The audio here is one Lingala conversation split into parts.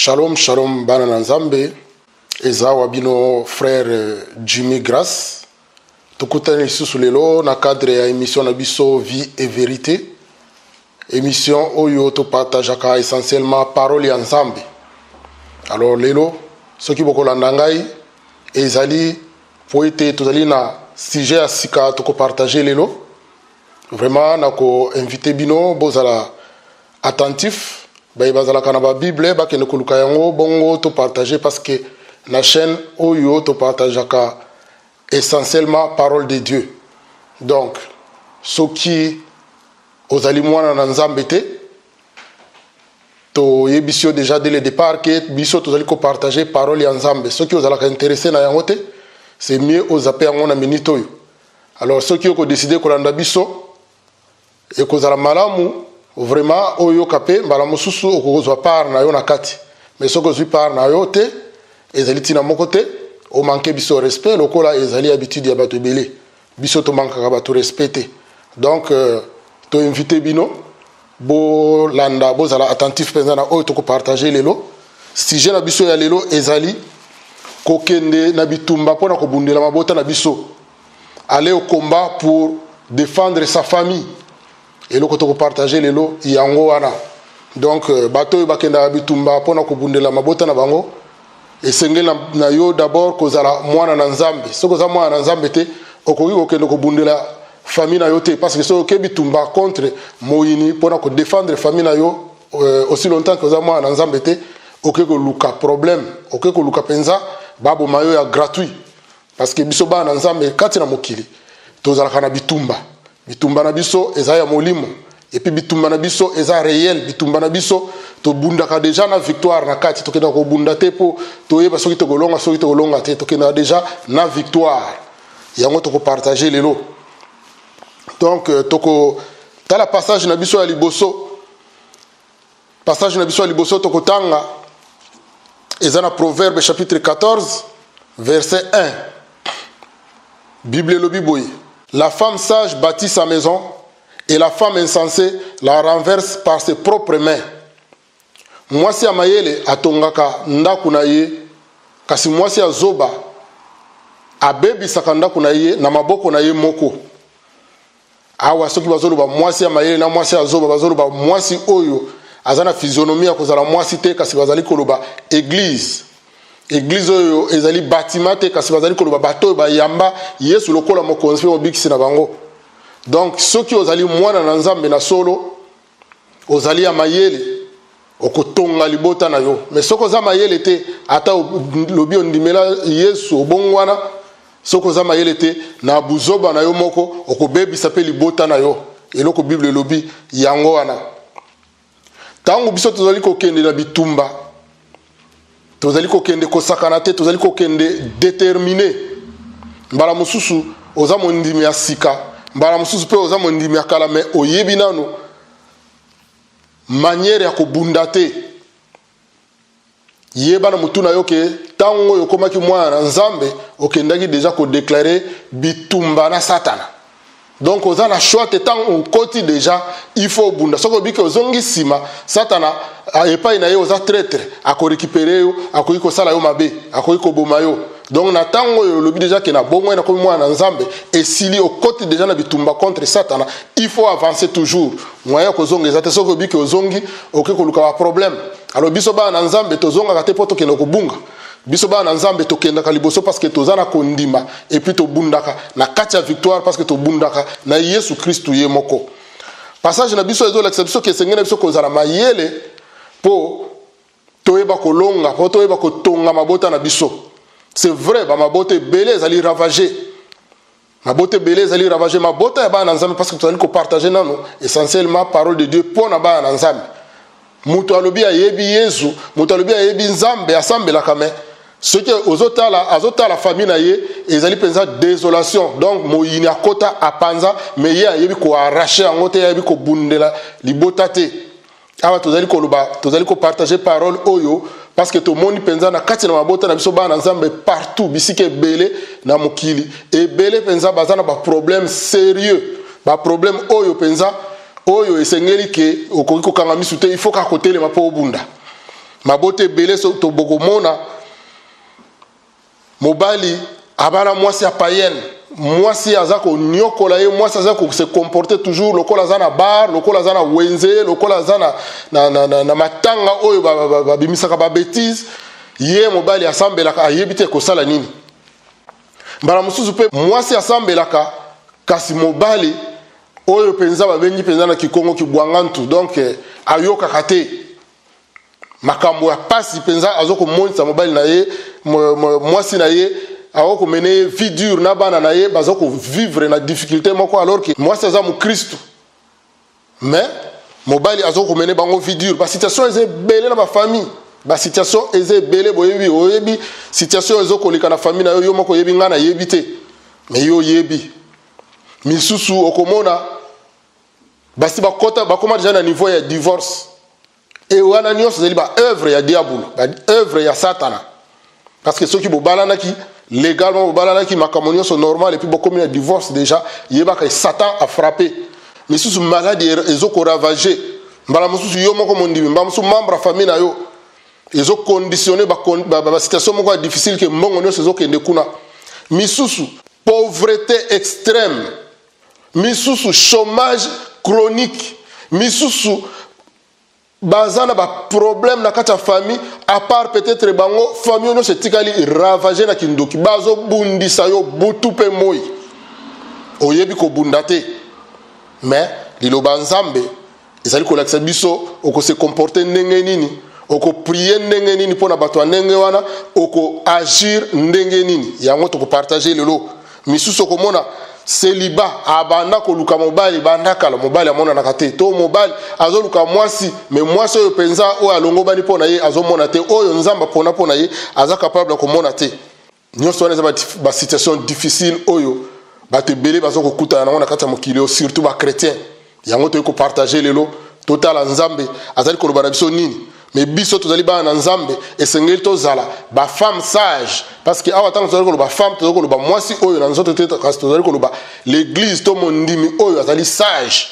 Shalom, shalom, bana nanzambe. Eza wabino frère Jimmy Grace. Tukutani lisusu lelo na cadre ya émission na biso Vie et Vérité. Émission oyo to partageaka essentiellement parole ya Nzambe. Alors lelo soki bokolanda ngai ezali poete tozali na sujet asika to ko partager lelo. Vraiment nako invité bino bozala attentif. Bazala kanaba Bible ba kene koluka yango bongo to partager parce que la chaîne oyo to partageaka essentiellement parole de Dieu. Donc soki ozali mwana na Nzambe te to yebisio déjà dès le départ que biso tozali ko partager parole ya Nzambe. Soki ozala ka intéressé na yango te, c'est mieux ozape yango na minute oyo. Alors soki oko décider ko landa biso et kozala malamu vraiment oyo kapé mbala mususu okozwa par na yo na kati mais soko zwi par na yo te ezali tina moko te o manquer biso respect lokola ezali habitude ya bato belé biso to manka bato respecter donc to inviter bino bo landa bozala attentif penza na oyo to ko partager lelo sujet na biso ya lelo ezali kokende na bitumba pona ko bundela mabota na biso aller au combat pour défendre sa famille. Et le côté partager les lots yango wana donc bateau bakenda bitumba pona ko bundela mabota na bango et sengela na yo d'abord kozala mwana na Nzambe soko za mwana na Nzambe te okoki kokende ko bundela famille na yo te parce que soko ke bitumba contre moyini pona ko défendre famille na yo aussi longtemps que za mwana na Nzambe te okoki ko luka problème okoki ko luka penza babo mayo ya gratuit parce que biso ba na Nzambe kati na mokili tozala kana bitumba bitumba na biso eza ya molimo et puis bitumba na biso eza réel bitumba na biso to bundaka déjà na victoire na kati to kenda ko bunda te po to yeba soki to golonga te to kenda déjà na victoire yango to ko partager lelo donc toko tala passage na biso ya liboso to ko tanga eza na Proverbe chapitre 14 verset 1 Bible lobi boye. La femme sage bâtit sa maison et la femme insensée la renverse par ses propres mains. Mwasi ya mayele atongaka ndaku na ye kasi mwasi ya zoba abebisaka ndaku na ye na maboko na ye moko. Awa soki bazoloba mwasi ya mayele na mwasi ya zoba bazoloba mwasi oyo azana physionomie kozala mwasi te kasi bazali koloba église. Église oyo ezali bâtiment te kasi bazali koloba bato ba yamba Yesu lokola mokonzi o bikisi na bango. Donc soki ozali mwana na Nzambe na solo ozali ya mayele okotonga libota na yo mais soko za mayele te ata lobi ondimela Yesu obongwana soko za mayele te na buzoba na yo moko okobebisa pe libota na yo eloko Bible lobi yango wana tango biso tozali kokende na bitumba tozali kokende kosakana te tozali kokende déterminé mbala mususu oza mondimi ya sika mbala mususu pe oza mondimi ya kala me oyebi nanu manière ya kobunda te yeba na mutu na yo ke tango oyo komaki mwana na Nzambe okendaki déjà ko déclarer bitumba na Satana donc oza na choix te tango okoti déjà il faut bunda soko bike ozongi sima Satana epai na ye oza traître ako récupérer yo akoki ko sala yo mabe akoki ko boma yo donc na tango yo lobi déjà que na bongo na komi mwana na Nzambe et sili okoti déjà na bitumba contre Satana il faut avancer toujours moyen ko zonga ezate soko bike ozongi okoki ko luka ba problème alors biso ba na Nzambe tozonga ka te poto ke ko bunga biso ba na Nzambe to kenda ka liboso parce que tozana kondima et puis to bundaka na kati ya victoire parce que to bundaka na Yesu Kristu ye moko passage na biso ezo l'exception biso ke sengena biso ko zala mayele po toyeba kolonga po toyeba kotonga mabota na biso c'est vrai ba mabota belé ezali ravager mabota belé ezali ravager mabota ya ba na Nzambe parce que tozali ko partager nano essentiellement parole de Dieu po na ba na Nzambe mutu alobi ayebi Yesu mutu alobi ayebi Nzambe asambela kame ce que azotala famille na ye ezali penza désolation donc moyini akota apanza mais ye ayebi ko arracher angote ayebi ko bundela libota te awa tozali ko partager parole oyo parce que to moni penza na kati na mabota na biso ba na Nzambe partout bisike belé na mokili et belé penza bazana ba problème sérieux ba problème oyo penza oyo esengeli ke okoki kokanga misu te il faut ka kotelema po obunda mabote belé so to bokomona mobali abana mwasi ya païenne mwasi azako nyokola ye mwasi azako se comporter toujours lokola zana bar lokola zana wenze lokola zana na matanga oyo babimisaka ba bêtise ye mobali asambelaka ayebite ko sala nini mbala mususu pe mwasi asambelaka kasi mobali oyo penza babengi penza na kikongo kibwangantu donc ayoka kate makambo ya pasi penza azoko monisa mobali na ye mwasi na ye awoko mene vie dure na bana na ye bazoko vivre na difficulté moko alors que mwasi aza mu Christ mais mobali azoko mene bango vie dure ba situation eze belé na ba famille ba situation eze belé boyebi oyebi situation ezoko lika na famille na yo moko yebi ngana yebi te mais yo yebi misusu okomona basi bakota bakoma déjà na niveau ya divorce et wana nyonso zeli ba œuvre ya diable ba œuvre ya satana parce que ceux qui bobalana qui légalement bobalana qui makambo nyonso normal et puis bokomi na divorce déjà yeba ka Satan a frappé misusu maladie ezoko ravager mbala mususu yo moko mondimi mbala mususu membre ya famille na yo ezo conditionner ba situation moko difficile que mbongo nyonso ezoko ende kuna misusu pauvreté extrême misusu chômage chronique misusu bazana ba problème na kati ya famille à part peut-être bango famille no se tikali ravager na kindoki bazo bundisa yo butu pe moi oyebi ko bundate mais liloba nzambe ezali ko lakisa biso oko se comporter ndenge nini oko prier ndenge nini pona bato ndenge wana oko agir ndenge nini yango to ko partager lelo misusu ko mona célibat abanda ko luka mobali banda kala mobali amona na kate to mobali azo luka mwasi mais mwasi oyo penza o alongo bani pona ye azo mona te oyo nzamba pona ye aza capable ko mona te nyonso wana ba situation difficile oyo ba te belé bazo ko kuta na kati ya mokili surtout ba chrétien yango to ko partager lelo total nzambe azali ko lobana biso nini mais biso tozali ba na nzambe esengeli tozala ba femme sage parce que awa tango tozali ko ba femme tozali ko ba mwasi oyo na nzoto te kasi tozali ko ba l'église to mondimi oyo azali sage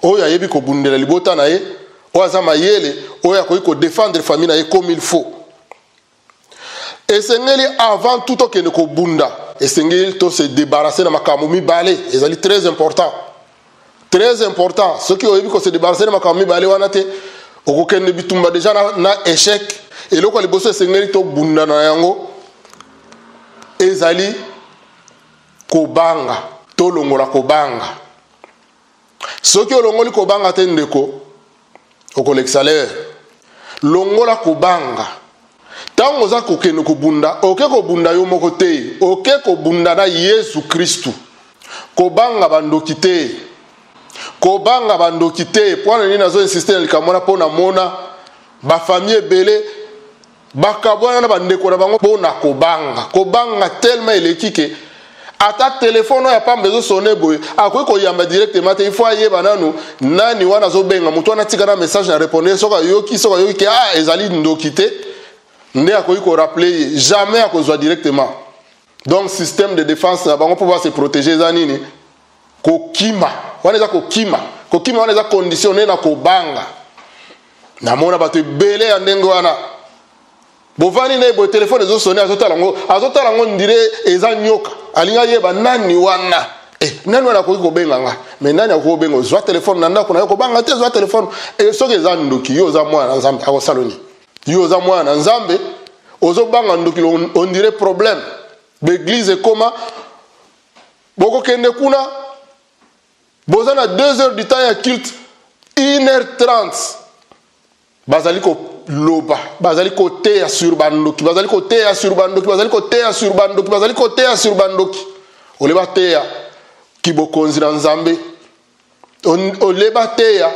oyo ayebi ko bundela libota na ye oyo azama yele oyo akoki ko défendre famille na ye comme il faut esengeli avant tout okende ko bunda esengeli to se débarrasser na makambo mibale ezali très important ce qui oyebi ko se débarrasser na makambo mibale wana te okokende bitumba déjà na échec et loko liboso esengeli to bunda na yango ezali kobanga to longola kobanga soki olongoli kobanga te ndeko okolekisa lere longola kobanga tango za kokende kobunda oke kobunda yo moko te oke kobunda na Yesu Kristu kobanga bandoki te kobanga bandoki te pona nini nazo insister likamona pona mona ba famille belé bakabwana na bandeko na bango pona kobanga tellement elekike ata téléphone ya pamba zo sonner boy akoki ko yamba directement te il faut ayeba nani wana zo benga muto na tika na message na répondre soka yoki ke ezali ndoki te nde akoki ko rappeler jamais akozwa directement donc système de défense na bango pouvoir se protéger za nini kokima wana kokima wana eza conditionné na kobanga na mona bato belé ya ndenge wana bovani na bo téléphone ezo sonner azotala ngo ndire eza nyoka alinga yeba nani wana nani wana ko benga nga mais nani ko benga zwa téléphone na ndako na yo ko banga te zwa téléphone soki eza ndoki yo za mwana nzambe akosaloni yo za mwana nzambe ozo banga ndoki on dirait problème l'église koma boko kende kuna bozana 2 heures du temps ya culte 1h30 bazali ko loba bazali ko teya sur bandoki bazali ko teya sur bandoki oleba teya kibokonzi na nzambe oleba teya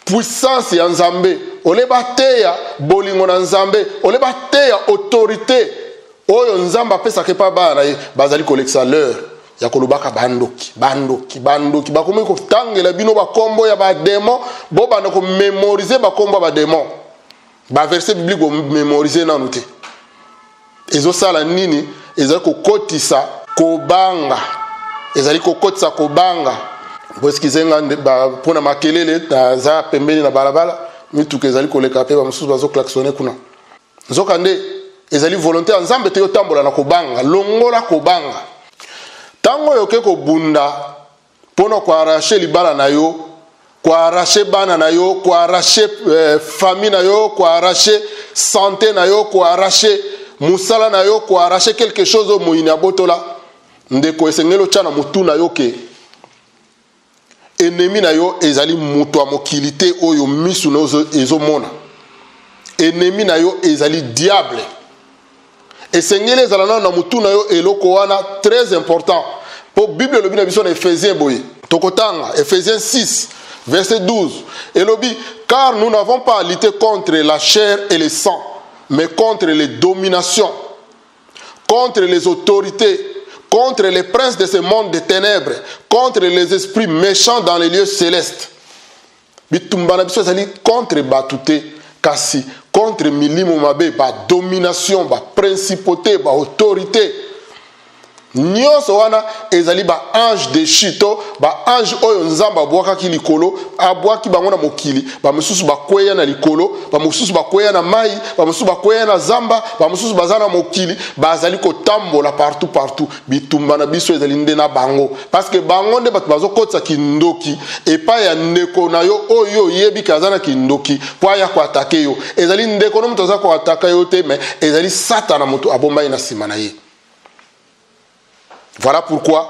puissance ya nzambe oleba teya bolingo na nzambe oleba teya autorité oyo nzamba pesa ke pa bana bazali kolekisa l'heure ya kolobaka bandoki bakomi ko tangela bino bakombo ya ba démon bo bana ko mémoriser bakombo ba démon ba verset biblique ko mémoriser nanu te ezo sala nini ezali ko kotisa kobanga ezali ko kotisa kobanga boskizenga pona makelele za pembeni na balabala mituka ezali koleka pe ba mosusu bazo klaxonner kuna nzokande ezali volonté ya nzambe te yo tambola na kobanga longola kobanga tango yoke ko bunda pono ko arracher libala na yo ko arracher bana na yo ko arracher famille na yo ko arracher santé na yo ko arracher musala na yo ko arracher quelque chose au moyina botola ndeko esengelo tchana mutu na yo ke ennemi na yo ezali mutu a mokilité oyo misu na ezomona ennemi na yo ezali diable esengeli ezala na mutu na yo eloko wana très important pour Bible lobi na biso na Ephésiens boye tokotanga Ephésiens 6 verset 12 elobi car nous n'avons pas à lutter contre la chair et le sang mais contre les dominations contre les autorités contre les princes de ce monde de ténèbres, contre les esprits méchants dans les lieux célestes. Bitumbana biso ezali contre batute kasi contre milimo mabe ba domination ba principauté ba autorité. Nyonso wana ezali ba ange de chito ba ange oyo nzamba abwakaki likolo abwaki bango na mokili ba mosusu bakweya na likolo ba mosusu bakweya na mai ba mosusu bakweya na zamba ba mosusu bazana mokili bazali kotambola partout bitumba na biso ezali nde na bango parce que bango nde bato bazokotisa kindoki epai ya ndeko na yo oyo yebi kazana kindoki po aya koatake yo ezali ndeko no moto aza koataka yo te mais ezali satana moto abombai na nsima na ye. Voilà pourquoi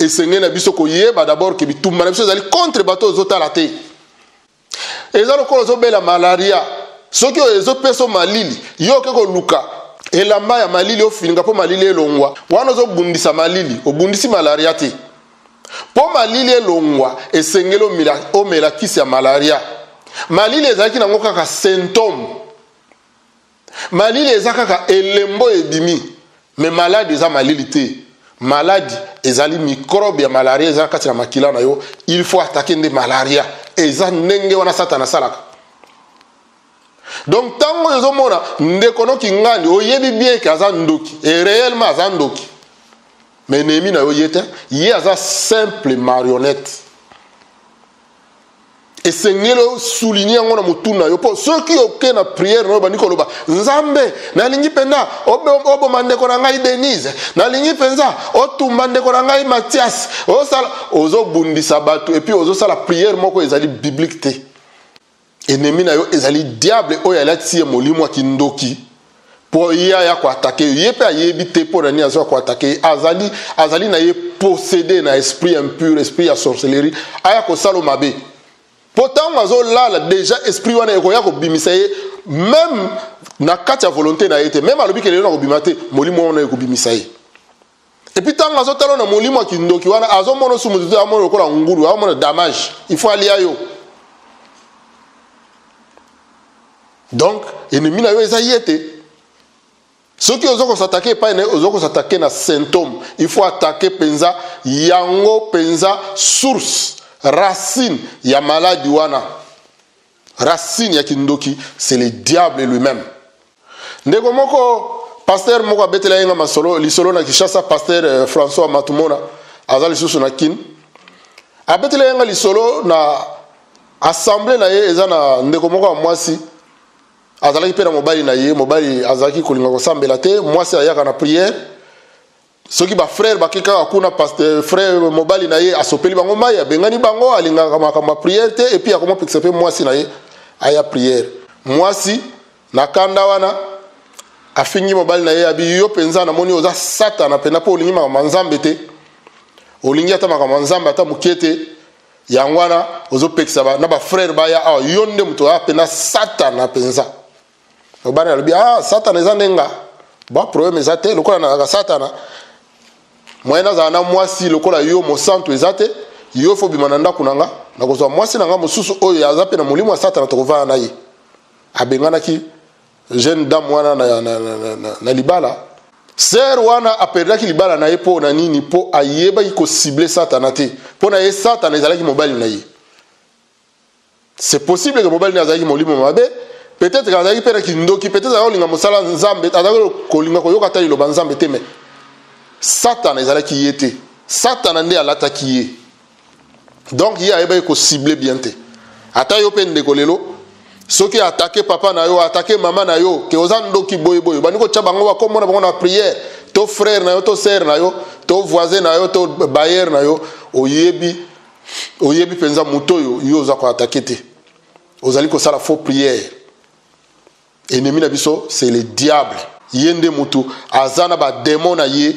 esengeli na biso koyeba d'abord ke bitumba na biso ezali contre bato ozotala te eza lokola ozobela malaria soki oyo ezopeso malili yo oke koluka elamba ya malili ofilinga mpo malili elongwa wana ozobundisa malili obundisi malaria te mpo malili elongwa esengeli omela kisi ya malaria malili ezalaki nango kaka symptôme malili eza kaka elembo ebimi mais malade eza malili te maladie ezali microbe ya malaria eza kati na makila na yo il faut attaquer nde malaria eza ndenge wana satana salaka donc tango ezomona ndeko noki ngandi oyebi bien ke aza ndoki et réellement aza ndoki mais ennemi na yo yete ye aza simple marionnette esengeli souligner yango na mutu na yo po soki oke na prière no bandi koloba nzambe nalingi penza oboma ndeko na ngai Denise nalingi penza otumba ndeko na ngai Mathias osala ozobundisa bato et puis ozosala prière moko ezali biblique te ennemi na yo ezali diable oyo alati ye molimo kindoki po ya ko attaquer ye pe ayebi te po nani azo ko attaquer azali na ye possédé na esprit impur esprit ya sorcellerie aya ko salo mabe. Pourtant, là, déjà, esprit wana ekoya ko bimisa ye même na kati ya volonté na yete même alobi kelelo na ko bimate molimo wana ko bimisa ye et puis tant azo talo na molimo kindoki wana azo mono sumuzu amono ko la ngulu amono damage il faut aller ayo donc ennemi na yo eza yete soki ozoko s'attaquer pas ne ozoko s'attaquer na symptôme il faut attaquer penza yango penza source racine ya maladie wana racine ya kindoki c'est le diable lui-même ndeko moko pasteur moko abetela yenga masolo lisolo na Kishasa pasteur François Matumona azali susu na kin abetela yenga lisolo na assemblée na ye eza na ndeko moko mwasi azalaki pe na mobali na ye mobali azalaki kolinga kosambela te mwasi ayaka na prière soki ba frère bakeka kuna pasteur frère mobali na ye asopeli bango mai abengani bango alinga makambo prière te et puis akoma pixepe mwasi na ye aya prière mwasi na kanda wana afingi mobali na ye abi yo penza na moni oza satana pena po olingi makambo nzambe te olingi ata makambo nzambe ata mukete yangwana ozopekisa na ba frère baya a yo nde muto apena satana penza obana alobi satana eza ndenga ba problème eza te lokola na satana moyena za na mwasi lokola yo mosantu ezate yo fo bimana ndako nanga na kozwa mwasi nanga mosusu oyo azape na molimo satana to kovana na ye abengana ki jeune dame wana na libala ser wana aperdaki libala na ye po na nini po ayeba ko cibler satana te po na ye satana ezalaki mobali na ye c'est possible que mobali na azalaki molimo mabe peut-être que azalaki pera kindoki peut-être alinga mosala nzambe azalaki kolinga koyoka tali lo banzambe te mais Satan ezalaki yete Satan nde alataki ye donc ye ayeba ko cibler bien te ata yo pe ndeko lelo soki attaquer papa na yo attaquer maman na yo ke ozando ki boy boy baniko tchabango ba komona bango na prière to frère na yo to sœur na yo to voisin na yo to bailleur na yo oyebi penza mutoyo yo za ko attaquer te ozali ko sala faux prière. Ennemi na biso c'est le diable yende mutu azana ba démon na ye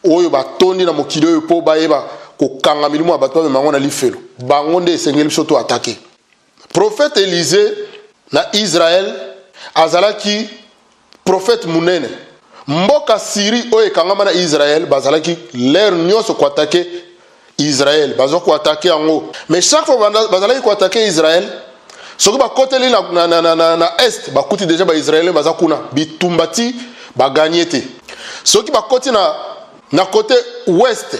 oyo ba tondi na mokili oyo po ba yeba ko kanga milimo abatwa mango na lifelo bango nde esengeli biso to attaquer. Prophète Élisée na Israël azalaki prophète munene mboka Syrie oyo ekangama na Israël bazalaki l'air nyonso ko attaquer Israël bazo ko attaquer yango mais chaque fois bazalaki ko attaquer Israël soki bakoteli na est bakuti déjà ba Israël baza kuna bitumbati baganye te soki bakoti na côté ouest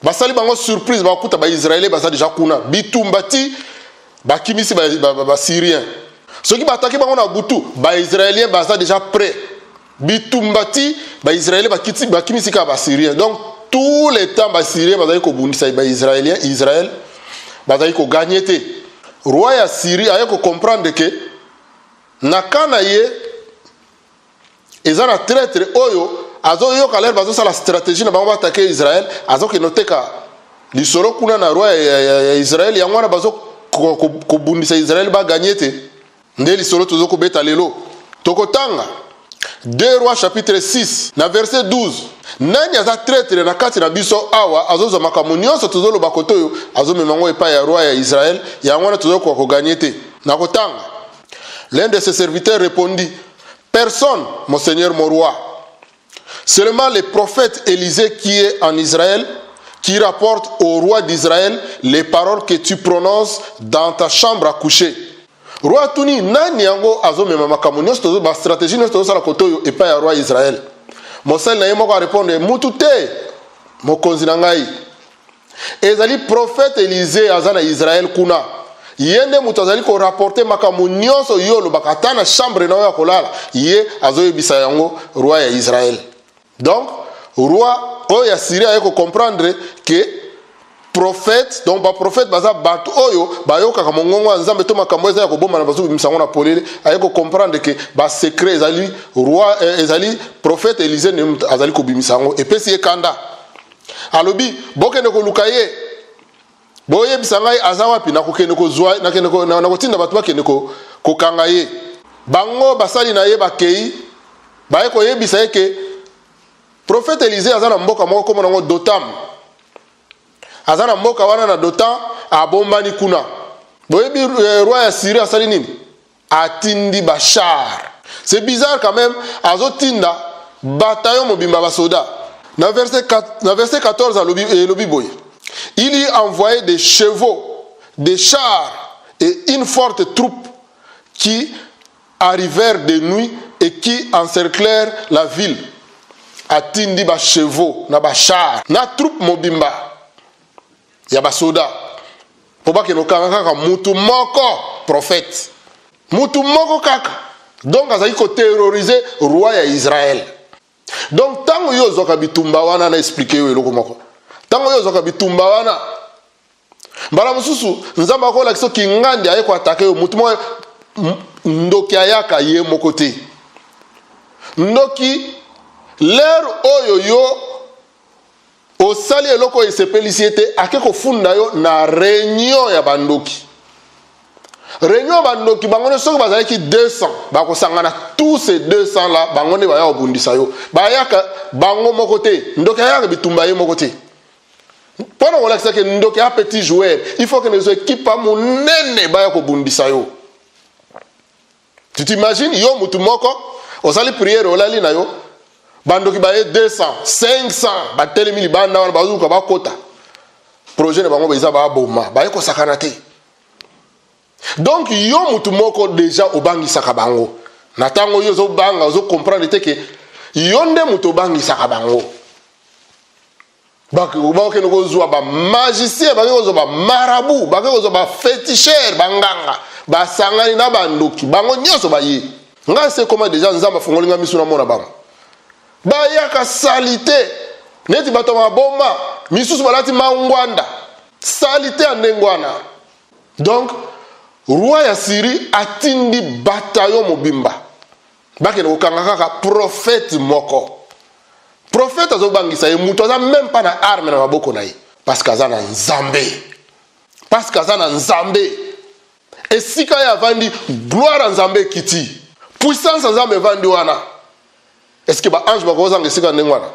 basali bango surprise bakuta ba Israël baza déjà kuna bitumbati bakimisi ba Syrien soki bataki bango na butu ba Israélien baza déjà prêt bitumbati ba Israël bakimisi ka ba Syrien donc tous les temps ba Syrien bazali ko bundisa ba Israélien Israël bazali ko gagner te roi ya Syrie aye ko comprendre que nakana ye ezana traître oyo azo yo kaler bazo sala stratégie na bango attaquer Israël azo ke noteka lisoro kuna na roi ya Israël yango na bazo ko bundisa Israël ba gagner te nde lisoro tozo ko beta lelo tokotanga 2 Rois chapitre 6 na verset 12 nani aza traître na kati na biso awa azoza makambo nyonso tozolo bakoto yo azomemango epai ya roi ya Israël yango na tozolo ko gagner te na kotanga. L'un de ses serviteurs répondit: personne, mon seigneur, mon roi. Seulement le prophète Élisée qui est en Israël, qui rapporte au roi d'Israël les paroles que tu prononces dans ta chambre à coucher. Roi Tuni, nani yango azomema makambo nyonso tozo ba stratégie nyonso tozo sala koto yo epai ya roi Israël. Mosel na yemo ko répondre mutu te mokonzi na ngai. Ezali prophète Élisée azana Israël kuna. Yende mutu azali ko rapporter makambo nyonso yo lo bakata na chambre na ya kolala. Ye azoyebisa yango roi ya Israël. Donc roi oya Syrie a ko comprendre que prophète donc ba prophète baza batu oyo bayoka ka mongongo nzambe to makambo eza ko bomba na bazu bimisango na polele a ko comprendre que ba secret ezali roi ezali prophète Élisée ne azali ko bimisango et pesi ekanda alobi bokene ko lukaye boye bisangai azawa pi na ko kene ko zwa na kene ko na ko tinda batu ba kene ko kanga ye bango basali na ye bakei ba ko yebisa ke prophète Élisée azana mboka moko komo nango Dotam azana mboka wana na Dotam abombani kuna boyebi roi ya Syrie asali nini atindi bachar. C'est bizarre quand même azotinda bataillon mobimba ba soda na verset 14 à lobi boy il y envoyé des chevaux des chars et une forte troupe qui arrivèrent de nuit et qui encerclèrent la ville. Atindi ba chevaux na ba char na troupe mobimba ya ba soda po ba ke no kaka mutu moko prophète mutu moko kaka donc azali ko terroriser roi ya Israël. Donc tango yo zoka bitumba wana na expliquer yo eloko moko tango yo zoka bitumba wana mbala mususu nzamba ko la kiso kingandi aye ko attaquer yo mutu mo ndoki ayaka ye moko te ndoki l'air oyo yo osali eloko esepelisi te akeko funda yo na réunion ya bandoki. Réunion bandoki bangone soki bazalaki 200 bakosangana tous ces 200 là bangone baya obundisa yo bayaka bango moko te ndoki ayaka bitumba ye moko te pona kolakisa ke ndoki a petit joueur il faut que nos équipes monene baya kobundisa yo. Tu t'imagines yo mutu moko osali prière olali na yo bandoki baye 200 500 batelemi libanda wana bazuka bakota projet na bango beza ba boma baye ko sakana te. Donc yo mutu moko déjà obangisaka bango na tango yo zo banga zo comprendre te que yo nde mutu obangisaka bango bake no zwa ba magicien bake zo ba marabout bake zo ba féticheur banganga basangani na bandoki bango nyonso baye nga c'est comment déjà nzamba fongolinga misuna mona bango bayaka salité neti bato maboma misusu balati mangwanda salité andengwana. Donc roi ya Syrie atindi bataillon mobimba bakene kokanga kaka prophète moko. Prophète azobangisa ye muto aza même pas na arme na maboko na ye parce que aza na nzambe. Parce que aza na nzambe. Esika ya vandi gloire nzambe kiti. Puissance nzambe vandi wana. Est-ce que ba ange bakoza ngesika ndengwana?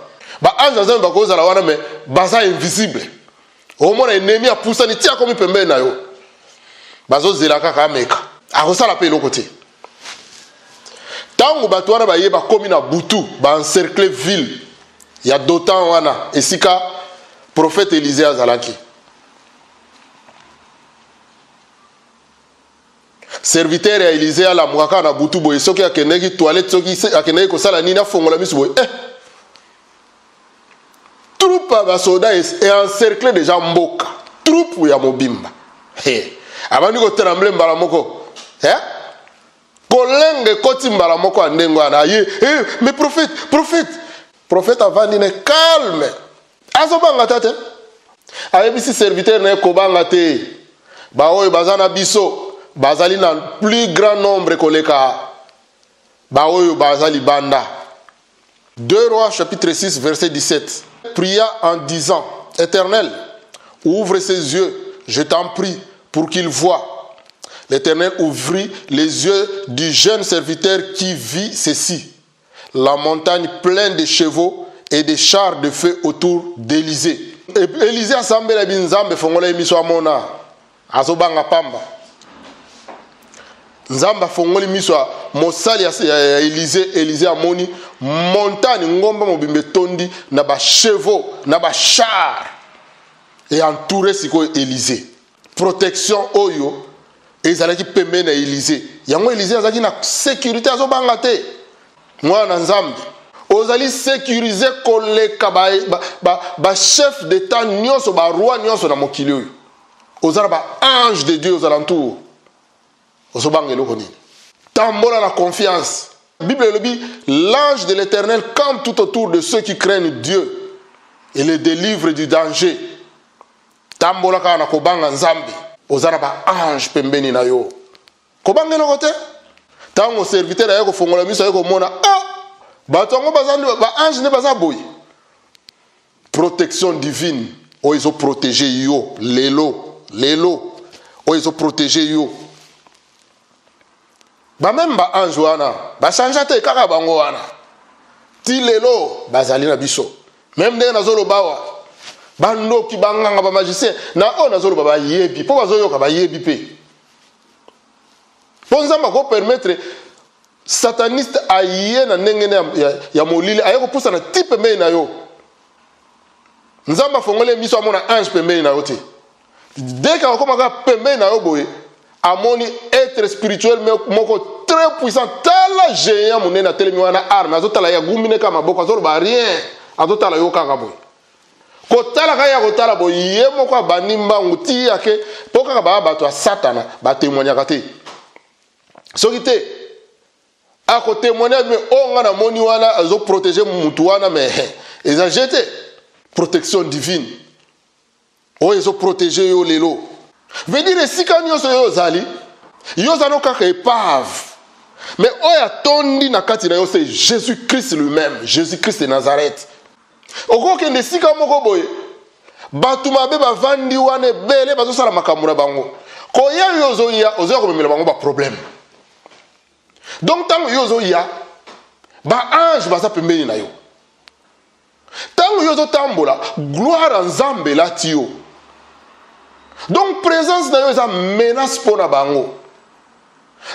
Ba ange nzambe bakoza la wana mais baza invisible. Au moins ennemi a poussé ni tia komi pembe na yo. Bazo zela kaka ameka. Akosala pe eloko te. Tango bato wana ba yeba komi na butu ba encercler ville. Ya Dotan wana esika prophète Élisée azalaki. Serviteur ya Élisée ala mwaka na butu boye soki akeneki toilette soki akeneki kosala nini afongola misu boye. Troupe ba soda est encerclé déjà mboka. Troupe ya mobimba. Abandi ko trembler mbala moko. Kolenge koti mbala moko andengo ana ye. Mais prophète avandi ne calme. Azobanga tate. Ayebisi serviteur na kobanga te. Ba oyo bazana biso. Bazali na plus grand nombre koleka. Ba oyo bazali banda. 2 Rois chapitre 6 verset 17. Pria en disant, Éternel, ouvre ses yeux, je t'en prie, pour qu'il voie. L'Éternel ouvrit les yeux du jeune serviteur qui vit ceci. La montagne pleine de chevaux et de chars de feu autour d'Élysée. Élysée a semblé la binzambe fongola emiswa mona. Azobanga pamba. Nzamba fongoli miswa mosali ya Élysée amoni montagne ngomba mobimbe tondi na ba chevaux na ba chars et entouré siko Élysée. Protection oyo ezalaki pembe na Élysée. Yango Élysée azaki na sécurité azobanga te. Mwana nzambe ozali sécuriser koleka ba chef d'état nyonso ba roi nyonso na mokili oyo. Ozala ba ange de Dieu aux alentours. Tambola la confiance. La Bible le dit, l'ange de l'Éternel campe tout autour de ceux qui craignent Dieu et les délivre du danger. Tambola kana kobanga nzambe. Ozana ba ange pembeni na yo. Kobanga no kote? Tango serviteur ayeko fongola miso ayeko mona batongo bazandi ba ange ne baza boy. Protection divine. O ils ont protégé yo, lelo. O ils ont protégé yo. Ba même ba ange wana ba chanja te kaka bango wana ti lelo bazali na biso même ndenge nazolo bawa bandoki banganga ba magicien na o nazolo ba yebi po bazoyoka ba yebi pe po nzamba ko permettre sataniste aye na ndenge ya molili aye ko pusa na type me na yo nzamba fongole miso amona ange pembe na yo te dès ka ko maka pembe na yo boye amoni être spirituel moko très puissant tala géant monena telemi wana arme azotala ya gumine kama boko azolo ba rien azotala yo kaka boy ko tala ka ya ko tala boy ye moko banimba nguti yake poka ba bato a satana ba témoignaka te soki te a ko témoigner mais on na moni wana azo protéger mutu wana mais ezagete protection divine o ezo protéger yo lelo. Veut dire si quand yo so zali yo zano kaka épave mais oya tondi na kati na yo c'est Jésus-Christ lui-même, Jésus-Christ de Nazareth. Oko kende sika moko boye batu mabe bavandi wane bele bazosala makambo na bango ko ya yo zo ya ozo ko memela bango ba problème. Donc tango yo zo ya ba ange baza pembeni na yo tango yo zo tambola gloire nzambe lati yo. Donc présence na yo eza menace pona bango.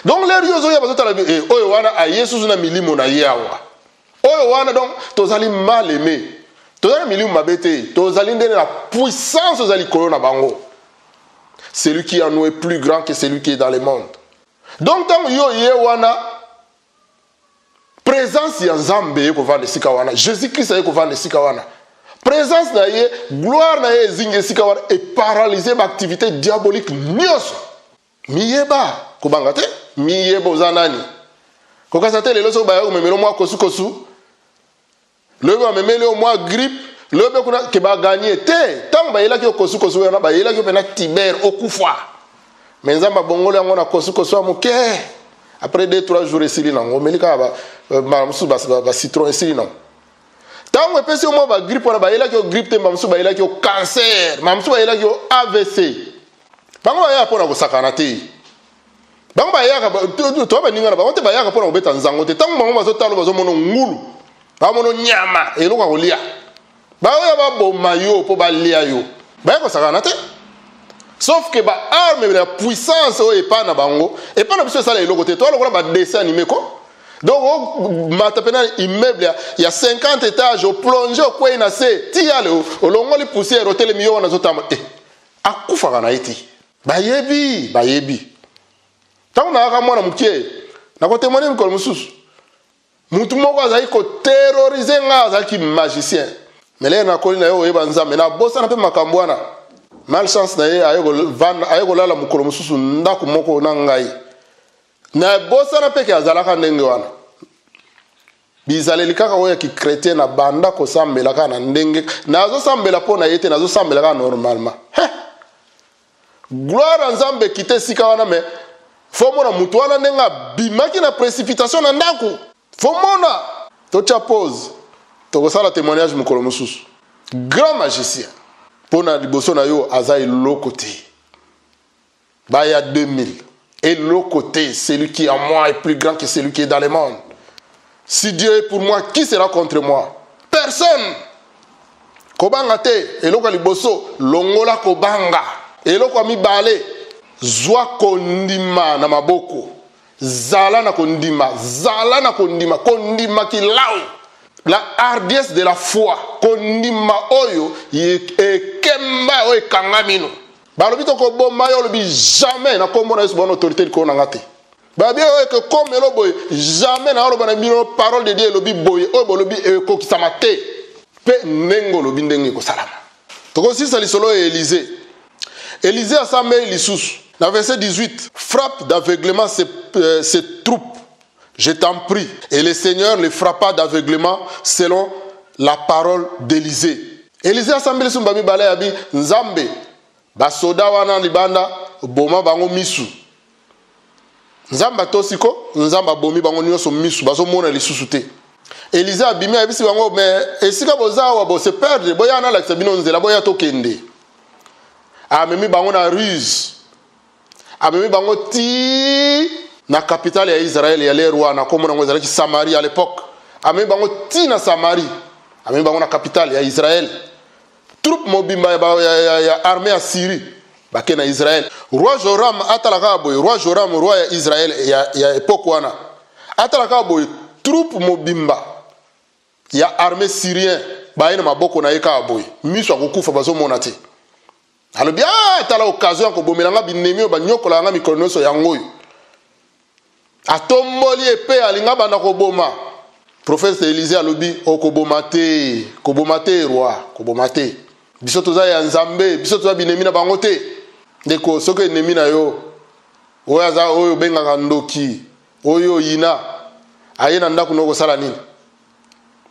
Donc les yozo ya bazotala oyo wana a Yesu na milimo na yawa. Oyo wana donc tozali mal aimé. Tozali milimo mabete, tozali ndene la puissance ozali kolona bango. Celui qui en nous est plus grand que celui qui est dans le monde. Donc tant yo ye wana présence ya Nzambe ko vande sika wana, Jésus-Christ ye ko vande sika wana. Présence na ye, gloire na ye zinge sika wana et paralyser l'activité diabolique nyonso. Miyeba kobanga te, miyeba ozanani. Kokasate lelo so ba yo memelo mwa kosu. Lelo amemele o mwa grippe, lelo kuna ke ba gagner te. Tant ba yela ki kosu wana ba yela ki pena Tiber okufa. Mais nzamba bongolo yango na kosukoso moke. Après 2-3 jours esili nango melika ba musu ba citron esili nango. Tango epesi mo ba grippe na ba yela ki grippe te musu ba yela ki cancer, musu ba yela ki AVC. Bango ba ya pona ko sakana te. Bango ba ya ka to ba ninga na ba te ba ya ka pona ko beta nzango te. Tango bango bazo talo bazo mono ngulu. Ba mono nyama eloko ko lia. Ba ya ba bo mayo po ba lia yo. Ba ya ko sakana te. Sauf que ba arme la puissance o epa na bango et pas na biso ça les logo te toi lokola ba dessin animé ko donc matapena immeuble il y a 50 étages au plongé au coin na se ti ale o longoli poussière hôtel miyo na zotama akufa na iti bayebi tango na ka mwana mukie na ko témoigner ko mususu mutu moko azali ko terroriser nga azali ki magicien mais là na ko na yo eba nzambe na bossa na pe makambwana malchance na ye ayeko lala mukolo mususu ndako moko na ngai na bosa na peke azalaka ndenge wana bizaleli kaka oyo ki chrétien na banda ko sambela kana ndenge nazo sambela pona yete nazo sambela kana normalement gloire nzambe kite sika wana mais fo mona mutu wana ndenga bimaki na précipitation na ndako fo mona tocha pause tokosala témoignage mukolo mususu grand magicien. Pour na liboso na yo aza eloko te. Ba ya 2000. Et l'autre côté, celui qui est en moi est plus grand que celui qui est dans le monde. Si Dieu est pour moi, qui sera contre moi? Personne. Kobanga te, eloko liboso, longola kobanga. Eloko mi bale, zwa kondima na maboko. Zala na kondima, kondima ki lao. La hardiesse de la foi, kondima oyo, kemba oyo kangamino. Balobi to ko bomma yo lobi jamais na kombo na bonne autorité ko na ngate. Babi oyo que comme lo boy jamais na loba na mino parole de Dieu lobi boy oyo bolobi ko kisama te. Pe nengo lobi ndenge ko salama. To ko sisa lisolo Élisée. Élisée a samé lisusu. Dans verset 18, frappe d'aveuglement ces troupes. Je t'en prie. Et le Seigneur les frappa d'aveuglement selon la parole d'Élisée. Élisée a samé lisusu babi balé abi nzambe. Basoda wana libanda boma bango misu. Nzamba tosiko, nzamba bomi bango nyonso misu, baso mona lisusu te. Élisée abimi abisi bango mais esika bozawa bo se perdre, boya na la sabino nzela boya tokende. Amemi bango na ruse. Amemi bango ti na capitale ya Israël ya lerwa na komona ngo ezalaki Samarie à l'époque. Amemi bango ti na Samarie. Amemi bango na capitale ya Israël. Troupe mobimba ya armée à Syrie bake na Israël. Roi Joram atalaka boy, roi Joram roi ya Israël ya époque wana. Atalaka boy troupe mobimba ya armée syrien ba ina maboko na yeka boy. Miso akokufa bazo monate. Alors bien tala occasion ko bomelanga binemi ba nyokola nga mikronoso ya ngoyo. Atomboli epé alinga bana ko boma. Prophète Élisée alobi kobomate roi, kobomate. Biso toza ya nzambe, biso toza binemi na bango te. Ndeko soki enemi na yo, oyo aza oyo bengaka ndoki, oyo yina, aye na ndako noko sala nini.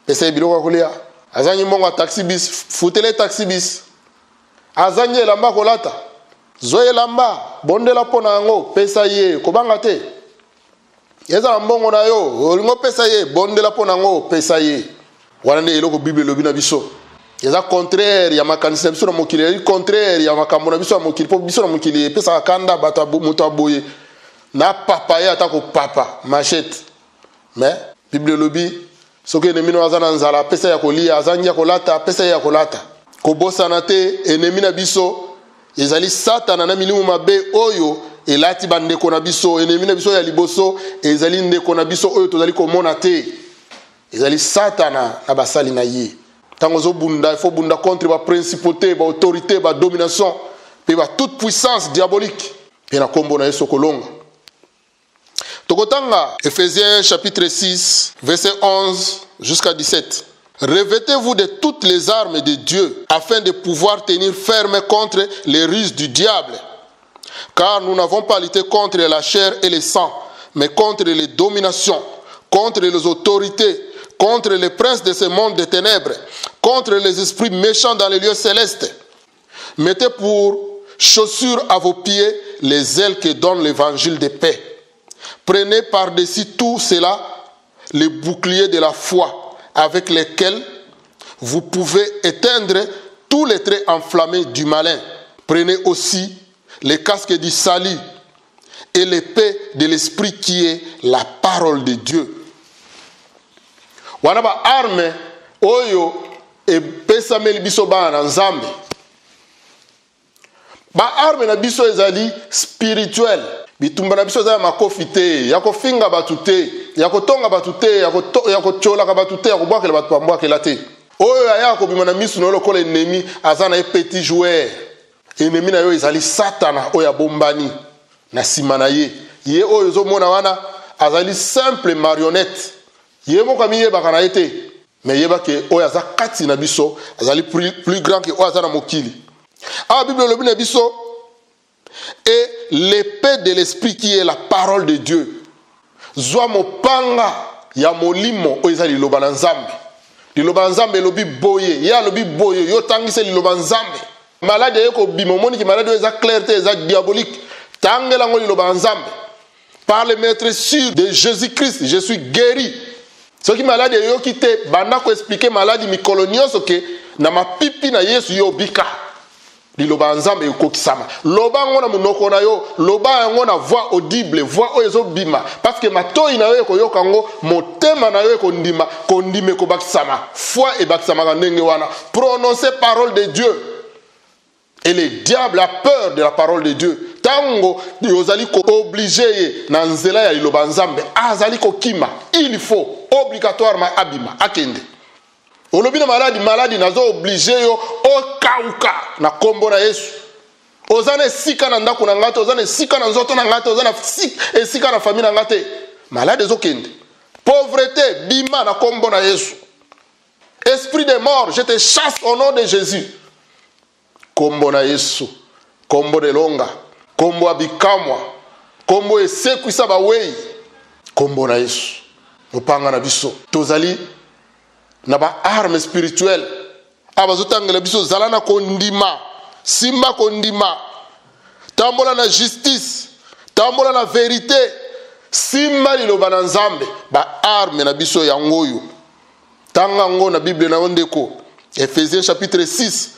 Pese biloko kolia, azanyi mbongo taxi bis, futele taxi bis. Azanyi elamba kolata. Zoye lamba, bondela pona yango, pesa ye, kobanga te. Yeza mbongo na yo, olingo pesa ye, bondela pona yango, pesa ye. Wana nde eloko Bible lobi na biso. Yeza contraire ya makanisa biso na mokili, contraire ya makambo na biso na mokili, po biso na mokili pesa kanda bata muto aboye. Na papa ya atako papa, machette. Mais Bible lobi soki enemi na azana nzala pesa ya kolia, azangi ya kolata, pesa ya kolata. Kobosana te enemi na biso, ezali satana na milimu mabe oyo elati bandeko na biso, enemi na biso ya liboso, ezali ndeko na biso oyo tozali komona te. Ezali satana na basali na ye. Tango zo bunda, il faut bunda contre ba principauté, ba autorité, ba domination, pe ba toute puissance diabolique. Pe na kombo na yeso kolonga. Tokotanga Ephésiens chapitre 6, verset 11 jusqu'à 17. Revêtez-vous de toutes les armes de Dieu afin de pouvoir tenir ferme contre les ruses du diable. Car nous n'avons pas lutté contre la chair et le sang, mais contre les dominations, contre les autorités, contre les princes de ce monde des ténèbres, contre les esprits méchants dans les lieux célestes. Mettez pour chaussures à vos pieds les ailes que donne l'évangile de paix. Prenez par-dessus tout cela les boucliers de la foi avec lesquels vous pouvez éteindre tous les traits enflammés du malin. Prenez aussi les casques du salut et l'épée de l'esprit qui est la parole de Dieu. Wana ba arme oyo e pesa meli biso bana nzambe. Ba arme na biso ezali spirituel. Bitumba na biso ezali makofi te, ya kofinga batu te, ya kotonga batu te, ya kochola ka batu te, ya kobwakela batu pambwakela te. Oyo ya kobima na misu no lokola ennemi azana e petit joueur. Ennemi na yo ezali Satana oyo bombani na sima na ye. Ye oyo zo mona wana azali simple marionnette. Ye mo kami ye bakana ete. Mais yeba ke oyo aza kati na biso azali plus grand que oyo aza na mokili. Ah Bible lobi na biso et l'épée de l'esprit qui est la parole de Dieu. Zwa mopanga ya molimo oyo ezali liloba na Nzambe. Liloba nzambe lobi boye, ya lobi boye, yo tangise liloba nzambe. Malade yeko bimomoni ki malade eza clarté, eza diabolique. Tangela ngo liloba nzambe. Par le maître sûr de Jésus-Christ, je suis guéri. Ce qui malade yo kite banda ko expliquer malade mikolo nyonso ke na mapipi na Yesu yo bika. Liloba nzambe yokokisama. Loba ngo na munoko na yo, loba ngo na voix audible, voix oyo bima parce que matoi na yo ko yokango motema na yo ko ndima, ko ndime ko bakisama. Foi et bakisama ka ndenge wana. Prononcer parole de Dieu. Et le diable a peur de la parole de Dieu. Tango yozali ko obligé na nzela ya liloba nzambe, azali ko kima. Il faut obligatoirement abima akende. Olobi na maladi nazo obligé yo okauka na kombo na Yesu. Ozana esika na ndako na ngate, ozana esika na nzoto na ngate, ozana esika na famille na ngate. Malade ezokende. Pauvreté bima na kombo na Yesu. Esprit de mort, je te chasse au nom de Jésus. Kombo na Yesu. Kombo de longa. Kombo abikamwa. Kombo esekwisa bawei. Kombo na Yesu. Mopanga na biso. Tozali na ba arme spirituelle abazotangela biso zala na kondima simba kondima tambola na justice tambola na vérité simba liloba na nzambe ba arme na biso yango yo tanga ngo na Bible na ondeko Ephésiens chapitre 6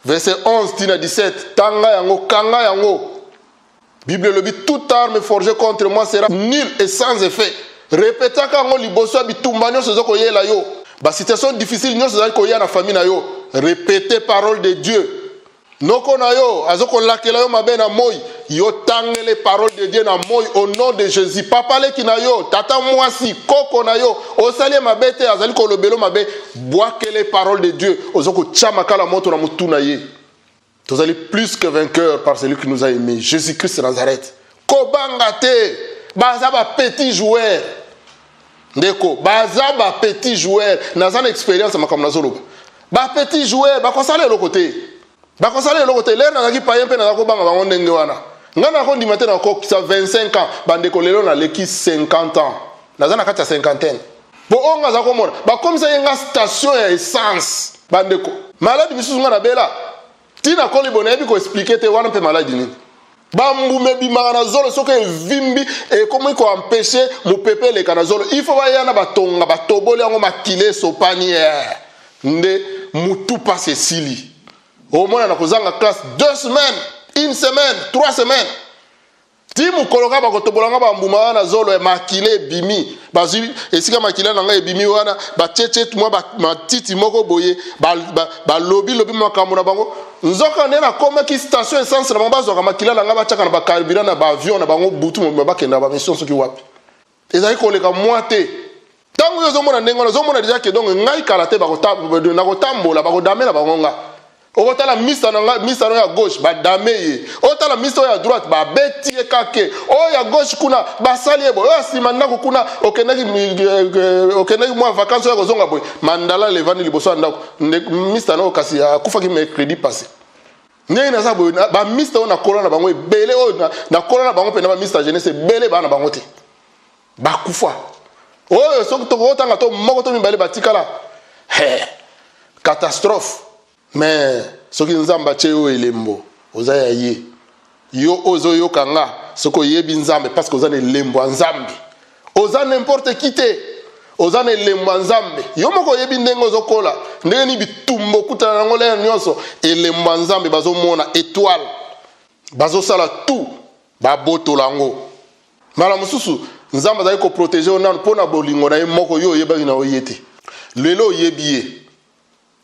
verset 11 tina 17 tanga yango kanga yango Bible lobi toute arme forgée contre moi sera nulle et sans effet répéta kango liboso bitumba nyonso zoko yela yo. Ba situation difficile nyonso zali ko ya na famille na yo, répétez parole de Dieu. Noko na yo azoko lakela yo mabe na moi, yo tangele parole de Dieu na moi au nom de Jésus. Papa le ki na yo, tata mwasi koko na yo, osali mabe te azali ko lobelo mabe, boakele parole de Dieu, ozoko chama kala moto na mutu na ye. Tozali plus que vainqueur par celui qui nous a aimés, Jésus-Christ de Nazareth. Kobanga te, baza ba petit joueur. Ndeko, baza ba petit joueur, nazana expérience makam nazoloba. Ba petit joueur, ba kosala le côté. Ba kosala le côté, lena naki payen pe na ko banga bango ndenge wana. Ngana ko ndimate na ko 25 ans, bandeko lelo na leki 50 ans. Nazana kati ya cinquantaine. Bo onga za ko mona, ba comme ça yenga station ya essence. Bandeko, malade bisusu ngana bela. Tina ko libona bi ko expliquer te wana pe malade ni. Bambume bimaka na zolo soki evimbi et comment ko empêcher mo pepe le kana zolo il faut ba yana batonga batoboli yango makile sopani nde mutu passe sili au moins na kozanga classe 2 semaines 1 semaine 3 semaines ti mukoloka bakotobolanga bambuma na zolo makile bimi bazwi esika makile na nga ebimi wana ba cheche moi ba matiti moko boye ba lobi makambo na bango nzoka nena koma ki station essence na bango bazwa makile na nga ba chaka na ba carburant na ba avion na bango butu mo ba kenda ba mission soki wapi ezali koleka moite tango yo zomona ndengo na zomona déjà que donc ngai kalate ba kotambola ba kodamela bango nga okotala misa na ya gauche ba dameye otala misa ya droite ba beti ekake o ya gauche kuna basali ebo o sima ndako kuna okenaki mwa vacances ya kozonga boy mandala levani liboso ndako misa na okasi akufa ki mercredi passé ndenge na za boy ba misa na kola na bango ebele o na kola na bango pe na ba misa jeunesse ebele ba na bango te ba kufa o so to otanga to moko to mibale batikala catastrophe. Mais ce qui nous a battu au elembo, oza ya ye yo ozo yo kanga soko yebi nzambe parce que oza ne lembo nzambe oza n'importe qui te oza ne lembo nzambe yo moko yebi ndenge ozokola ndenge ni bitumbo kutana nango le nyonso elembo nzambe bazomona étoile bazosala tout babotola ngo mala mususu nzambe azali ko protéger onano pona bolingo na ye moko yo yebaki na oyete lelo yebi ye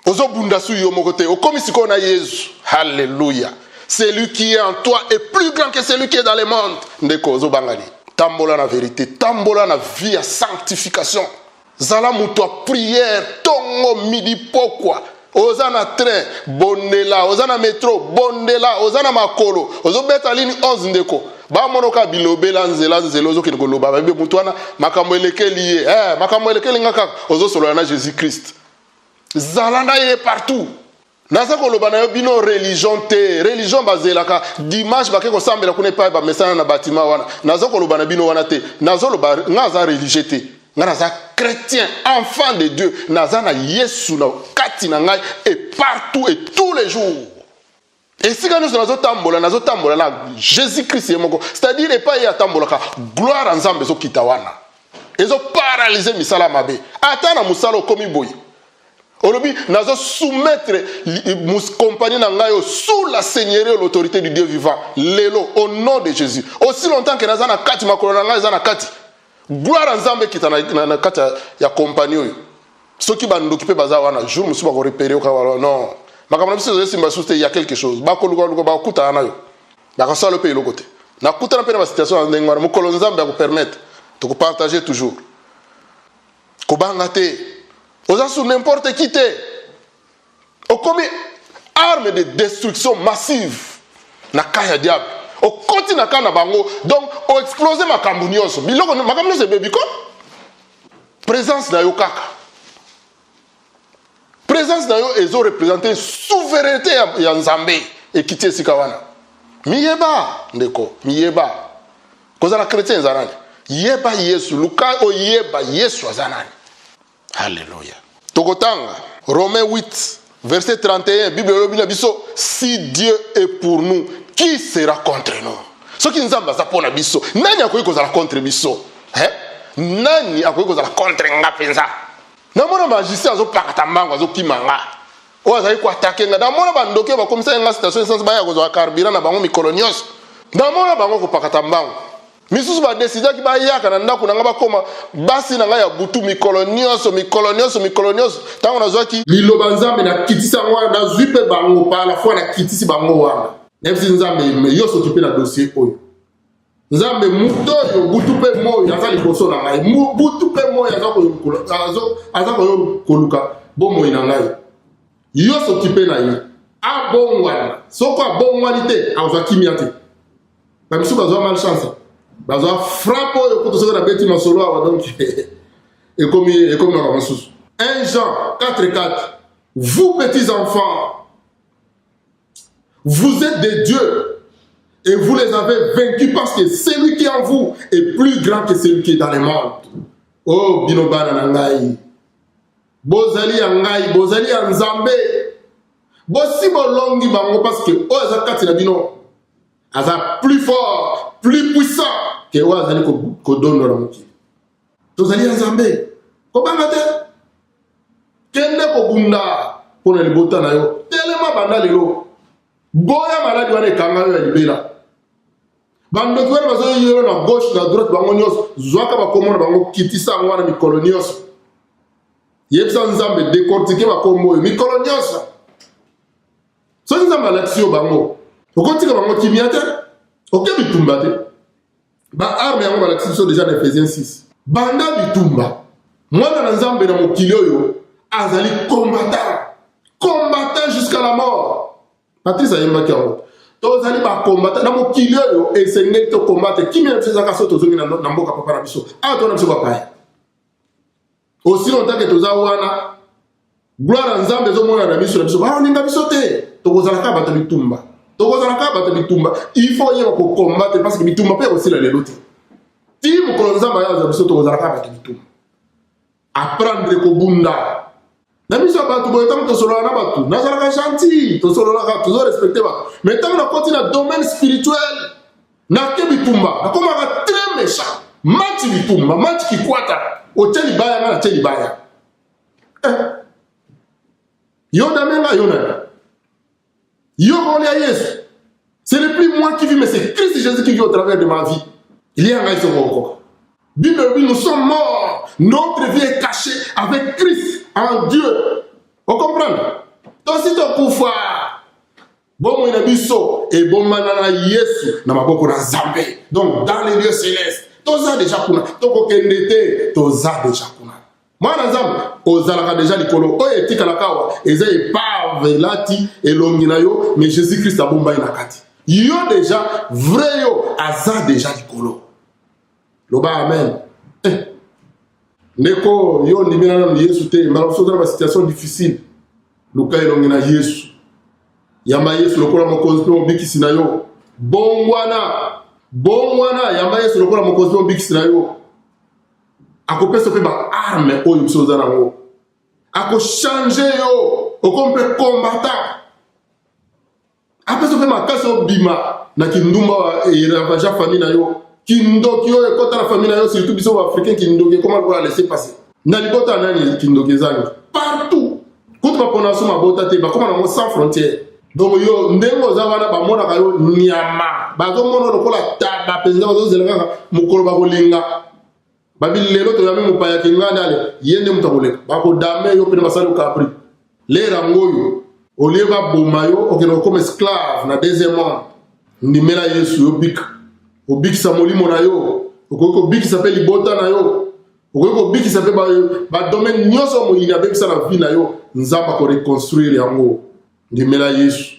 ozobunda su yo moko te okomi siko na Yesu alléluia celui qui est en toi est plus grand que celui qui est dans le monde ndeko ozobangani tambola na vérité tambola na vie ya sanctification zala muto a prière tongo midi pokwa oza na train bondela oza na métro bondela oza na makolo ozobeta lini 11 ndeko ba monoka bilobela nzela ozokende koloba babe mutu wana makambo elekeli ye makambo elekeli ngaka ozosolola na Jésus Christ zala na ye partout naza koloba na yo bino religion te religion bazelaka dimanche bake kosambela kuna epai bamesana na batima wana naza koloba na bino wana te nazoloba nga aza religieux te nga naza chrétien enfant de Dieu naza na Yesu na kati na ngai et partout et tous les jours esika nyonso nazotambola na Jésus Christ ye moko c'est-à-dire epai ye atambolaka gloire nzambe ezokita wana ezoparalyse misala mabe ata na mosala okomi boye olobi nazo soumettre compagnie na ngayo sous la seigneurie et l'autorité du Dieu vivant lelo au nom de Jésus aussi longtemps que naza na kati makolo na ngayo za na kati gloire nzambe kita na kati ya compagnie oyo soki bandoki pe baza wana jour musu ba ko repérer ka wala non makambo na biso simba souste il y a quelque chose ba ko luko ba kuta na yo ba ka sala pe lokote na kuta na pe na situation ndenge wana mukolo nzambe ya ko permettre to ko partager toujours ko banga te oza sur n'importe qui te okomi arme de destruction massive na kaya diable okoti na kana bango donc o exploser makambo nyonso biloko makambo nyonso bebiko présence na yo kaka présence na yo ezo représenter souveraineté ya nzambe ekiti esika wana miyeba ndeko miyeba kozala chrétien zanani yeba Yesu luka oyeba Yesu azanani. Alléluia. Tokotanga, Romains 8, verset 31, Bible lobi na biso, si Dieu est pour nous, qui sera contre nous? Ce qui nous a pona biso, nani akoyi kozala contre biso? Nani akoyi kozala contre nga penza? Na mona magicien azo pakata mbango azo kimanga. O azali ko attaquer nga. Na mona bandoke ba comme ça nga station essence ba ya kozala carburant na bango mikolonios. Na mona bango ko pakata mbango. Misusu ba décider ki ba yaka na ndako na nga ba koma basi na nga ya butu mikolonios tango na zwaki liloba nzambe na kitisa ngwa na zwipe bango pa la fois na kitisi bango wana nefsi nzambe me yoso kipe na dossier oyo nzambe muto yo butu pe moyo aza liboso na ngai butu pe moyo aza ko koluka bomo ina ngai yoso kipe na ye abongwana soko abongwani te azwa kimia te ba misusu bazwa malchance bazwa frappe oyo kuto soko na beti masolo awa donc et comme na masusu 1 Jean 4:4 vous petits enfants vous êtes des dieux et vous les avez vaincus parce que celui qui est en vous est plus grand que celui qui est dans le monde. Oh binobana na ngai bozali ya ngai bozali ya nzambe bosi bolongi bango parce que o za kati na bino aza plus fort plus puissant que o azali ko donora muki tozali ya nzambe ko banga te kende ko bunda pona libota na yo telema banda lelo boya maladi wana ekanga yo ya libela bando kwena bazo yero na gauche na droite bango nyos zwaka bakomona bango kitisa wana mikolo nyos yebisa nzambe décortiquer bakombo mikolo nyos so nzambe l'action bango okotika bango kimiate oke bitumba te ba arme yango ba l'action déjà dans Ephésiens 6 banda bitumba mwana na nzambe na mokili oyo azali combattant jusqu'à la mort. Patrice ayemba kiango tozali ba combattant na mokili oyo esengeli to combattre kimi ya tsaka so tozongi na mboka papa na biso a to na biso papa aussi longtemps que toza wana gloire nzambe zo mona na biso ba ninga biso te tokozala ka bato bitumba il faut y ko combattre parce que bitumba pe aussi la lelo te ti mo ko nzamba ya biso tokozala ka bato bitumba apprendre ko bunda Na biso bato boye tant tosolola na bato, nazalaka gentil, tosololaka, tozo respecter bato. Mais tant na koti na domaine spirituel, na ke bitumba, na komaka très méchant. Mati bitumba, mati kikwata, o teli baya na teli baya. Yo damenga yo na. Yo kolia Yesu. Ce n'est plus moi qui vis, mais c'est Christ Jésus qui vit au travers de ma vie. Il y a un gars encore. Bible, nous sommes morts. Notre vie est cachée avec Christ en Dieu. Vous comprenez? Donc si tu koufa, bon moi biso et bon manana Yesu na maboko na Nzambe. Donc dans les lieux célestes, toza déjà kuna, toko kendete, toza déjà kuna. Moi na Nzambe, ozalaka déjà likolo, oyo etikala kawa, eza epave lati elongi na yo, mais Jésus Christ abomba ina kati. Yo déjà vrai yo aza déjà likolo. Loba amen. Neko yo ndimina na Yesu te, malaso dans la situation difficile. Luka elongi na Yesu. Yamba Yesu lokola mokonzi mo bikisi na yo. Bongwana yamba Yesu lokola mokonzi mo bikisi na yo. Akopesa pe ba arme oyo biso za nango. Ako changer yo, okompe combattant. Apesa pe makaso bima na kindumba e ravaja famille na yo. Kindoki yo ekota na famille na yo surtout biso africain kindoki comment on va laisser passer. Na libota nani kindoki zangi. Partout. Kuti bapona so mabota te ba koma na sans frontière. Donc yo ndengo za wana ba mona ka yo nyama. Ba zo mona lokola taba penza zo zelanga mukolo ba kolinga. Babi lelo to yami mupaya kinganda ale yende mutakoleka. Ba ko dame yo pena masalo kapri. Lera ngoyo olieba bomayo okeno comme esclave na deuxième monde. Ndimela Yesu yo bika. Obikisa molimo na yo. Okoko bikisa pe libota na yo. Okoko bikisa pe ba domaine nyonso moyini abekisa na vie na yo. Nzamba ko reconstruire yango. Ndimela Yesu.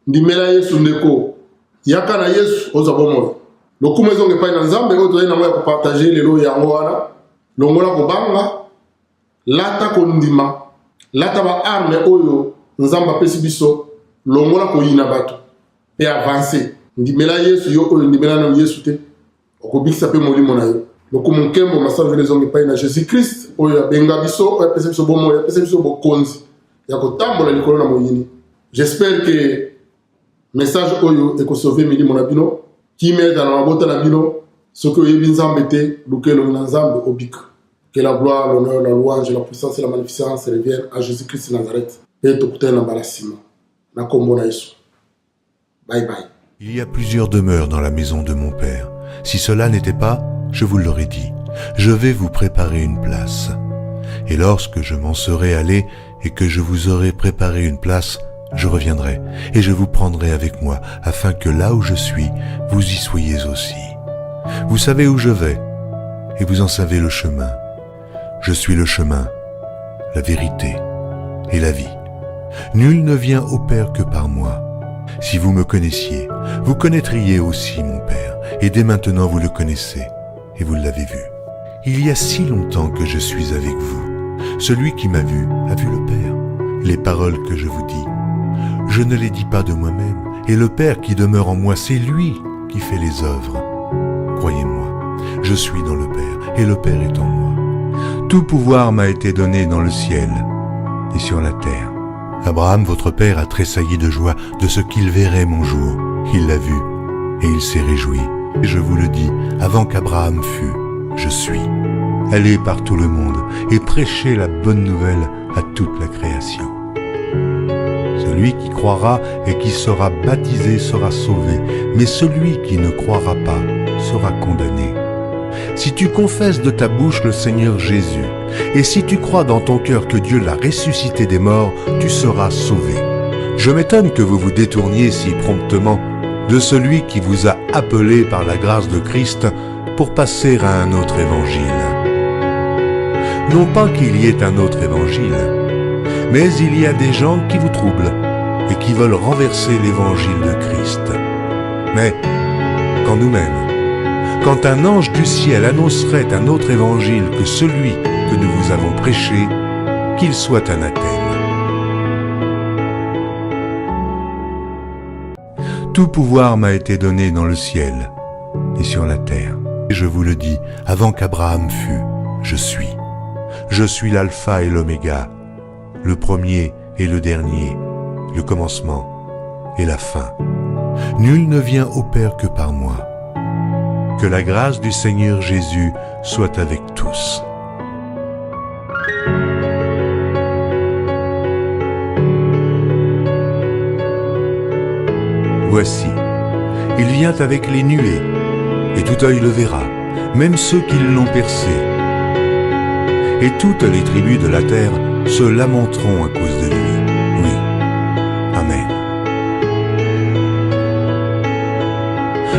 Ndimela Yesu ndeko. Yaka na Yesu oza bomo. Lokumu ezonge pa na Nzambe oto ina moya ko partager lelo yango wana. Longola ko banga. Lata ko ndima. Lata ba arme oyo Nzamba pesi biso. Longola ko yina bato. Et avancer. Ndimela Yesu yo oyo ndimela na Yesu te. Okobikisa pe molimo na yo. Lokumu nkembo masavile zonge pa na Jésus Christ oyo abenga biso, oyo pesa biso bomo, oyo pesa biso bokonzi. Ya kotambola likolo na moyini. J'espère que message oyo ekosauver milimo na bino, ki m'aide na mabota na bino, soki oyebi Nzambe te, lukelo na Nzambe obika. Que la gloire, l'honneur, la louange, la puissance et la magnificence reviennent à Jésus-Christ de Nazareth. Et tokutana na balasima. Na kombo na Yesu. Bye bye. Il y a plusieurs demeures dans la maison de mon Père. Si cela n'était pas, je vous l'aurais dit. Je vais vous préparer une place. Et lorsque je m'en serai allé et que je vous aurai préparé une place, je reviendrai et je vous prendrai avec moi, afin que là où je suis, vous y soyez aussi. Vous savez où je vais et vous en savez le chemin. Je suis le chemin, la vérité et la vie. Nul ne vient au Père que par moi. Si vous me connaissiez, vous connaîtriez aussi mon Père, et dès maintenant vous le connaissez, et vous l'avez vu. Il y a si longtemps que je suis avec vous. Celui qui m'a vu a vu le Père. Les paroles que je vous dis, je ne les dis pas de moi-même, et le Père qui demeure en moi, c'est lui qui fait les œuvres. Croyez-moi, je suis dans le Père, et le Père est en moi. Tout pouvoir m'a été donné dans le ciel et sur la terre. Abraham, votre père, a tressailli de joie de ce qu'il verrait mon jour. Il l'a vu, et il s'est réjoui. Et je vous le dis, avant qu'Abraham fût, je suis. Allez par tout le monde et prêchez la bonne nouvelle à toute la création. Celui qui croira et qui sera baptisé sera sauvé, mais celui qui ne croira pas sera condamné. Si tu confesses de ta bouche le Seigneur Jésus, et si tu crois dans ton cœur que Dieu l'a ressuscité des morts, tu seras sauvé. Je m'étonne que vous vous détourniez si promptement de celui qui vous a appelé par la grâce de Christ pour passer à un autre évangile. Non pas qu'il y ait un autre évangile, mais il y a des gens qui vous troublent et qui veulent renverser l'évangile de Christ. Mais quand nous-mêmes, quand un ange du ciel annoncerait un autre évangile que celui que nous vous avons prêché, qu'il soit anathème. Tout pouvoir m'a été donné dans le ciel et sur la terre. Et je vous le dis, avant qu'Abraham fût, je suis. Je suis l'alpha et l'oméga, le premier et le dernier, le commencement et la fin. Nul ne vient au Père que par moi. Que la grâce du Seigneur Jésus soit avec tous. Voici, il vient avec les nuées, et tout œil le verra, même ceux qui l'ont percé. Et toutes les tribus de la terre se lamenteront à cause de lui. Oui. Amen.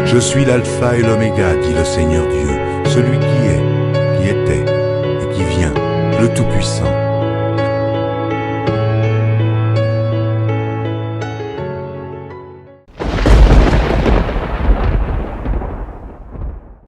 Je suis l'alpha et l'oméga, dit le Seigneur Dieu, celui qui est, qui était et qui vient, le Tout-Puissant.